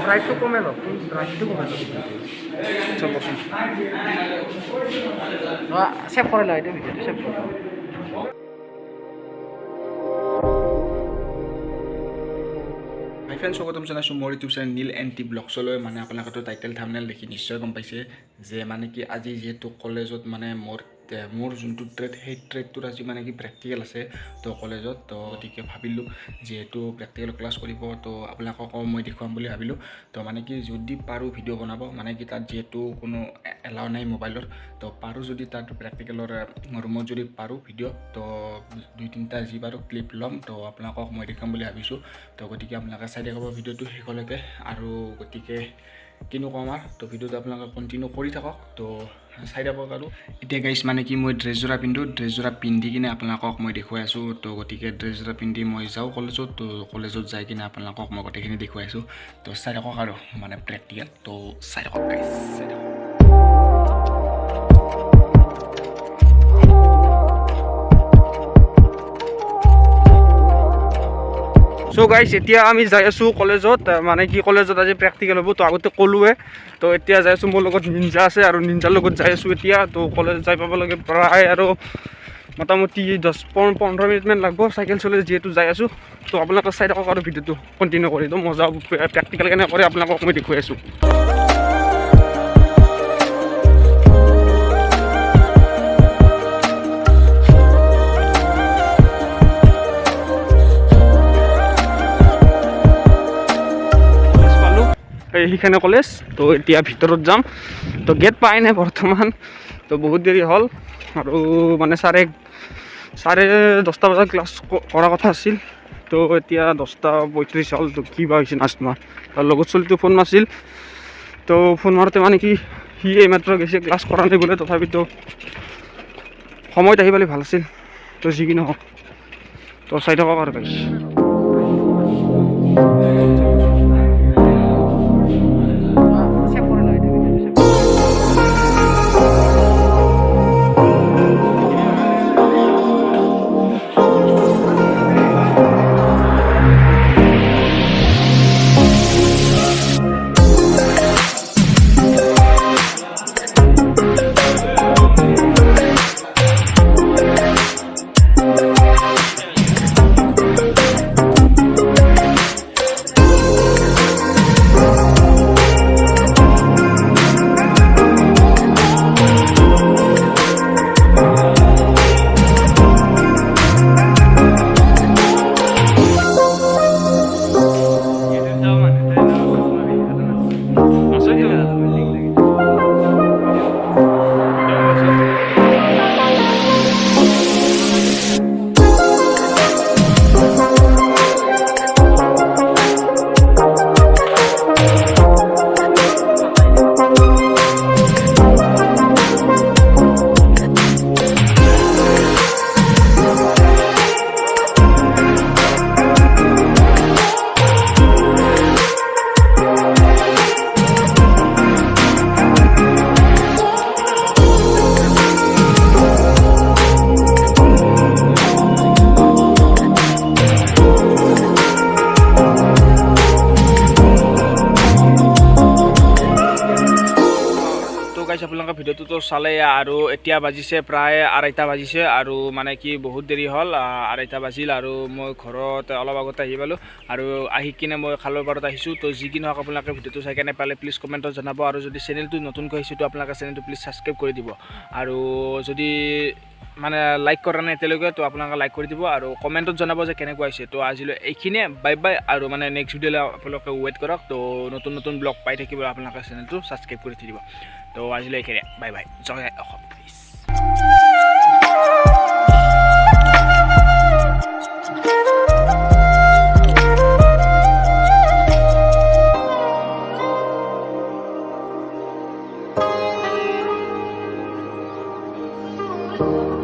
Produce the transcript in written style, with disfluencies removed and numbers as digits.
প্ৰাইচটো কমে লওক, প্ৰাইচটো কমে লওক। চলকচোন ছেভ কৰি লওক, এইটো ভিডিঅ'টো ছেভ কৰি লওক। হাই ফ্ৰেণ্ডছ, স্বাগতম জনাইছোঁ মোৰ ইউটিউব চেনেল নীল এণ্টি ব্লগছলৈ। মানে আপোনালোকেতো টাইটেল থাম্বনেইল দেখি নিশ্চয় গম পাইছে যে মানে কি আজি যিহেতু কলেজত মানে মোৰ যোনটো ট্ৰেড, সেই ট্ৰেডটোত আজি মানে কি প্ৰেক্টিকেল আছে তো কলেজত। তো গতিকে ভাবিলোঁ যিহেতু প্ৰেক্টিকেল ক্লাছ কৰিব তো আপোনালোকক মই দেখুৱাম বুলি ভাবিলোঁ। তো মানে কি যদি পাৰোঁ ভিডিঅ' বনাব, মানে কি তাত যিহেতু কোনো এলাও নাই মোবাইলৰ, তো পাৰোঁ যদি তাত প্ৰেক্টিকেলৰ ৰুমত যদি পাৰোঁ ভিডিঅ' তো 2-3টা যি পাৰোঁ ক্লিপ ল'ম, তো আপোনালোকক মই দেখুৱাম বুলি ভাবিছোঁ। তো গতিকে আপোনালোকে চাই থাকিব ভিডিঅ'টো শেষলৈকে। আৰু গতিকে কিনো কম আৰু, তো ভিডিঅ'টো আপোনালোকে কণ্টিনিউ কৰি থাকক, তো চাই থাকক। আৰু এতিয়া গাইছ মানে কি মই ড্ৰেছযোৰা পিন্ধোঁ, ড্ৰেছযোৰা পিন্ধি কিনে আপোনালোকক মই দেখুৱাই আছোঁ। তো গতিকে ড্ৰেছযোৰা পিন্ধি মই যাওঁ কলেজত, তো কলেজত যাই কিনে আপোনালোকক মই গোটেইখিনি দেখুৱাই আছোঁ। তো চাই থাকক আৰু মানে প্ৰেক্টিকেল, তো চাই থাকক গাইছ, চাই থাকক। চ' গাইছ এতিয়া আমি যাই আছোঁ কলেজত, মানে কি কলেজত আজি প্ৰেক্টিকেল হ'ব। তো আগতে ক'লোৱে, তো এতিয়া যাই আছোঁ, মোৰ লগত নিঞ্জা আছে আৰু নিঞ্জাৰ লগত যাই আছোঁ এতিয়া। তো কলেজ যাই পাব লাগে প্ৰায় আৰু মোটামুটি 10-15 মিনিটমান লাগব চাইকেল চলাই যিহেতু যাই আছোঁ। তো আপোনালোকে চাই থাকক আৰু ভিডিঅ'টো কণ্টিনিউ কৰি। তো মজা প্ৰেক্টিকেল কেনে কৰে আপোনালোকক মই দেখুৱাই আছোঁ। সেইখানে কলেজ, তো এতিয়া ভিতৰত যাম। তো গেট পাই নাই বৰ্তমান, তো বহুত দেৰি হ'ল আৰু মানে চাৰে 10টা বজাত ক্লাছ কৰাৰ কথা আছিল। তো এতিয়া 10:35 হ'ল। তো কি বা হৈছে নাজনো। তাৰ লগত চলিটো ফোন মাৰিছিল, তো ফোন মাৰোঁতে মানে কি সি এইমাত্ৰ গৈছে, ক্লাছ কৰা নাই বোলে। তথাপিতো সময়ত আহি পালে ভাল আছিল। তো যি কি নহওক, তো চাই থাকক আৰু গাইছ। আপোনালোকে ভিডিঅ'টোতো চালে আৰু এতিয়া বাজিছে প্ৰায় 2:30 বাজিছে আৰু মানে কি বহুত দেৰি হ'ল। 2:30 বাজিল আৰু মই ঘৰত অলপ আগতে আহি পালোঁ আৰু আহি কিনে মই খালৰ পাৰত আহিছোঁ। তো যি কি নহওক আপোনালোকে ভিডিঅ'টো চাই কেনে পালে প্লিজ কমেণ্টত জনাব। আৰু যদি চেনেলটো নতুনকৈ আহিছোঁ তো আপোনালোকে চেনেলটো প্লিজ ছাবস্ক্ৰাইব কৰি দিব। আৰু যদি মানে লাইক কৰা নাই এতিয়ালৈকে তো আপোনালোকে লাইক কৰি দিব আৰু কমেণ্টত জনাব যে কেনেকুৱা হৈছে। তো আজিলৈ এইখিনিয়ে, বাই বাই। আৰু মানে নেক্সট ভিডিঅ'লৈ আপোনালোকে ৱেইট কৰক। তো নতুন ব্লগ পাই থাকিব, আপোনালোকে চেনেলটো ছাবস্ক্ৰাইব কৰি থৈ দিব। তো আজিলৈ এইখিনিয়ে, বাই বাই। জয় অসম প্লিজ। you.